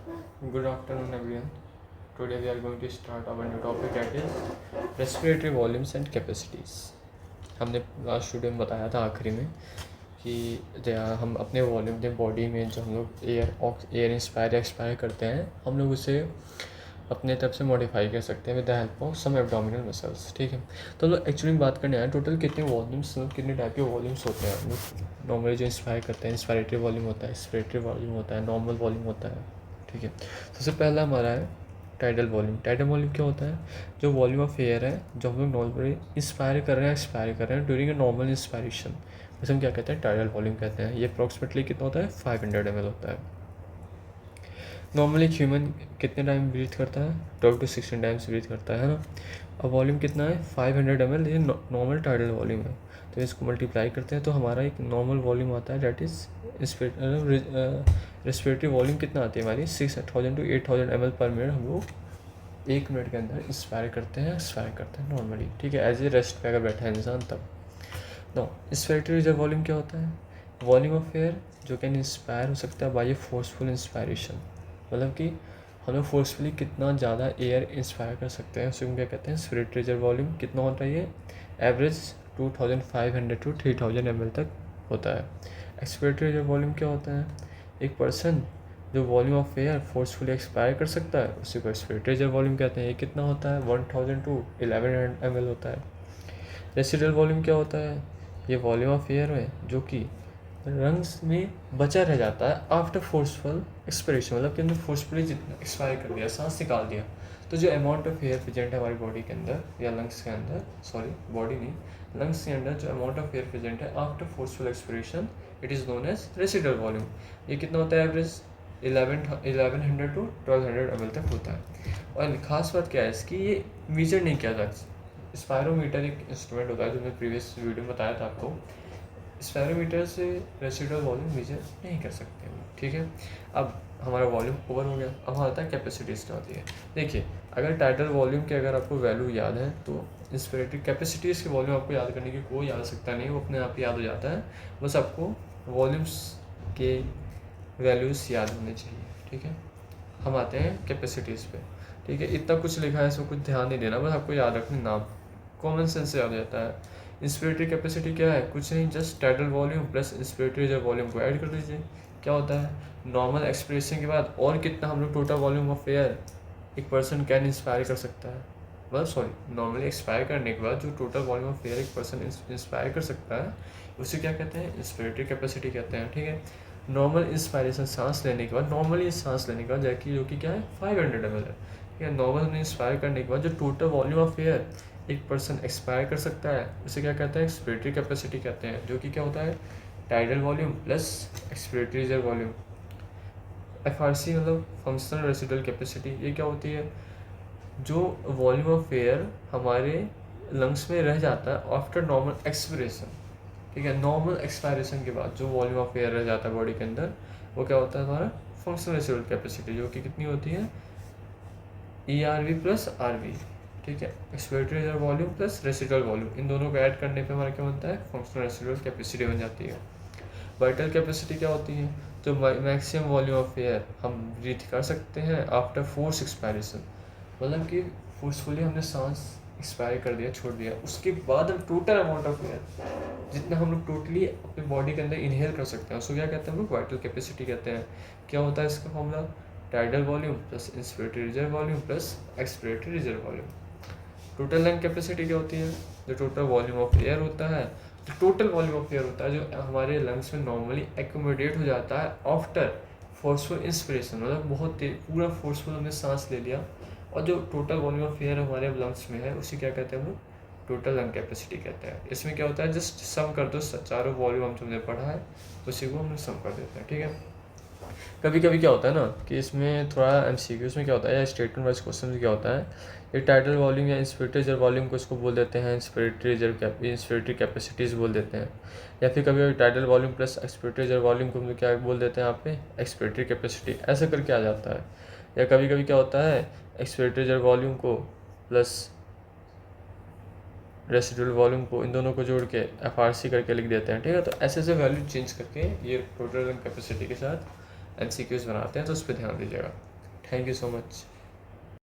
Good afternoon, everyone. Today we are going to start our new topic, that is respiratory volumes and capacities. हमने last video में बताया था आखिरी में कि हम अपने वॉल्यूम अपने बॉडी में जो हम लोग एयर इंस्पायर एक्सपायर करते हैं, हम लोग उसे अपने तरफ से मॉडिफाई कर सकते हैं with the help of some abdominal muscles. ठीक है, तो लोग एक्चुअली में बात करने आए टोटल कितने वॉल्यूम्स, कितने टाइप के वॉल्यूम्स होते हैं. नॉर्मली जो इंस्पायर करते हैं इंस्पायरेटरी वॉल्यूम होता है, एक्सपायरेटरी वॉल्यूम होता है, नॉर्मल वॉल्यूम होता है. ठीक है, सबसे पहला हमारा है टाइडल वॉल्यूम. टाइडल वॉल्यूम क्या होता है? जो वॉल्यूम ऑफ एयर है जो हम लोग नॉर्मली इंस्पायर कर रहे हैं एक्सपायर कर रहे हैं ड्यूरिंग ए नॉर्मल इंस्पायरेशन, उसे हम क्या कहते हैं? टाइडल वॉल्यूम कहते हैं. ये अप्रॉक्सीमेटली कितना होता है? 500 ml होता है. नॉर्मली ह्यूमन कितने टाइम ब्रीथ करता है? 12 to 16 टाइम्स ब्रीथ करता है ना. अब वॉल्यूम कितना है? 500 ml. ये नॉर्मल टाइडल वॉल्यूम है. तो इसको मल्टीप्लाई करते हैं तो हमारा एक नॉर्मल वॉल्यूम आता है, डैट इज़ रेस्पिरेटरी वॉल्यूम कितना आती है हमारी? 6000 to 8000 ml पर मिनट हम लोग 1 मिनट के अंदर इंस्पायर करते हैं एक्सपायर करते हैं नॉर्मली. ठीक है, एज ए रेस्ट पे अगर बैठा है इंसान तब. नो, इंस्पायरेटरी रिजर्व वॉल्यूम क्या होता है? वॉल्यूम ऑफ एयर जो कैन इंस्पायर हो सकता है बाय ए फोर्सफुल इंस्पायरेशन. मतलब कि हम लोग फोर्सफुली कितना ज़्यादा एयर इंस्पायर कर सकते हैं, उसे हम क्या कहते हैं? Inspiratory reserve volume. कितना होता है ये? एवरेज 2500 to 3000 ml तक होता है. एक्सपिरेटरी रिजर्व वॉल्यूम क्या होता है? एक पर्सन जो volume of air forcefully expire कर सकता है उसी को एक्सपिरेटरी रिजर्व वॉल्यूम कहते हैं. ये कितना होता है? 1000 to 1100 ml होता है. रेसिडुअल वॉल्यूम क्या होता है? ये वॉल्यूम ऑफ एयर है जो कि लंग्स में बचा रह जाता है आफ्टर फोर्सफुल एक्सपिरेशन. मतलब कि हमने फोर्सफुली जितना एक्सपायर कर दिया, सांस निकाल दिया, तो जो अमाउंट ऑफ एयर प्रेजेंट है हमारी बॉडी के अंदर या लंग्स के अंदर, सॉरी बॉडी नहीं, लंग्स के अंदर जो अमाउंट ऑफ एयर प्रेजेंट है after forceful expiration, it is known as residual volume. ये कितना होता है? एवरेज 1100 to 1200 ml तक होता है. और ख़ास बात क्या है इसकी? ये मेजर नहीं किया जाता. स्पायरोमीटर एक इंस्ट्रूमेंट होता है जो मैं प्रीवियस वीडियो में बताया था आपको. स्पायरोमीटर से रेसिडुअल वॉल्यूम मेजर नहीं कर सकते हम. ठीक है, अब हमारा वॉल्यूम ओवर हो गया. अब आता है कैपेसिटीज़ क्या होती है. देखिए, अगर टाइटल वॉल्यूम की अगर आपको वैल्यू याद है तो इंस्पिरेटरी कैपेसिटीज़ के वॉल्यूम आपको याद करने की कोई आवश्यकता नहीं, वो अपने आप याद हो जाता है. बस आपको वॉल्यूम्स के वैल्यूज़ याद होने चाहिए. ठीक है, हम आते हैं कैपेसिटीज़ पे. ठीक है, इतना कुछ लिखा है, इसमें कुछ ध्यान नहीं देना, बस आपको याद रखना, नाम कॉमन सेंस से याद हो जाता है. इंस्पिरेटरी कैपेसिटी क्या है? कुछ नहीं, just title volume plus inspiratory reserve volume को ऐड कर दीजिए. क्या होता है? नॉर्मल एक्सपिरेशन के बाद और कितना हम लोग टोटल वॉल्यूम ऑफ एयर एक पर्सन कैन इंस्पायर कर सकता है. मतलब सॉरी, नॉर्मली एक्सपायर करने के बाद जो टोटल वॉल्यूम ऑफ एयर एक पर्सन इंस्पायर कर सकता है उसे क्या कहते हैं? इंस्पिरेटरी कैपेसिटी कहते हैं. ठीक है, नॉर्मल इंस्पायरेशन सांस लेने के बाद, नॉर्मली सांस लेने के बाद जबकि जो कि क्या है? 500 ml है. ठीक है, नॉर्मल इंस्पायर करने के बाद जो टोटल वॉल्यूम ऑफ एयर एक पर्सन एक्सपायर कर सकता है उसे क्या कहते हैं? एक्सपिरेटरी कैपेसिटी कहते हैं. जो कि क्या होता है? Tidal volume plus expiratory reserve volume. FRC मतलब फंक्शनल रेसिडुअल कैपेसिटी. ये क्या होती है? जो वॉल्यूम ऑफ एयर हमारे लंग्स में रह जाता है आफ्टर नॉर्मल एक्सपिरेशन. ठीक है, नॉर्मल एक्सपायरेशन के बाद जो वॉल्यूम ऑफ एयर रह जाता है बॉडी के अंदर, वो क्या होता है? हमारा फंक्शनल रेसिडुअल कैपेसिटी, जो कि कितनी होती है? ERV plus RV. ठीक है, expiratory reserve volume plus residual volume, इन दोनों को ऐड करने पे हमारा क्या बनता है? फंक्शनल रेसिडुअल कैपेसिटी बन जाती है. वाइटल कैपेसिटी क्या होती है? जो मैक्सिमम वॉल्यूम ऑफ एयर हम ब्रीथ कर सकते हैं आफ्टर फोर्स एक्सपायरेशन. मतलब कि फोर्सफुली हमने सांस एक्सपायर कर दिया, छोड़ दिया, उसके बाद हम टोटल अमाउंट ऑफ एयर जितना हम लोग टोटली अपने बॉडी के अंदर इनहेल कर सकते हैं उसको क्या कहते हैं? हम लोग वाइटल कैपेसिटी कहते हैं. क्या होता है इसका formula? Tidal volume plus inspiratory reserve volume plus expiratory reserve volume. Total lung capacity क्या होती है? जो टोटल वॉल्यूम ऑफ एयर होता है, जो टोटल वॉल्यूम ऑफ एयर होता है जो हमारे लंग्स में नॉर्मली एक्यूमुलेट हो जाता है आफ्टर फोर्सफुल इंस्पिरेशन. मतलब बहुत पूरा फोर्सफुल हमने सांस ले लिया, और जो टोटल वॉल्यूम ऑफ एयर हमारे लंग्स में है उसी क्या कहते हैं हम लोग? टोटल लंग कैपेसिटी कहते हैं. इसमें क्या होता है? जस्ट सम कर दो चारों वॉल्यूम हम तुमने पढ़ा है उसी को हम लोग सम कर देते हैं. ठीक है, कभी कभी क्या होता है ना कि इसमें थोड़ा MCQ में क्या होता है या स्टेटमेंट वाइज क्वेश्चन में क्या होता है, ये टाइटल वॉल्यूम या इंस्पिरेटरी रिजर्व वॉल्यूम को इसको बोल देते हैं इंस्पिरेटरी कैपेसिटीज़ बोल देते हैं. या फिर कभी कभी title volume plus expiratory reserve volume को हम लोग क्या बोल देते हैं यहाँ पे? Expiratory capacity. ऐसा करके आ जाता है. या कभी कभी क्या होता है? एक्सपिरेटरी रिजर्व वॉल्यूम को प्लस रेसिडुअल वॉल्यूम को, इन दोनों को जोड़ के FRC करके लिख देते हैं. ठीक है, तो ऐसे ऐसे वैल्यू चेंज करके ये टोटल कैपेसिटी के साथ MCQs बनाते हैं, तो उस पर ध्यान दीजिएगा. Thank you so much.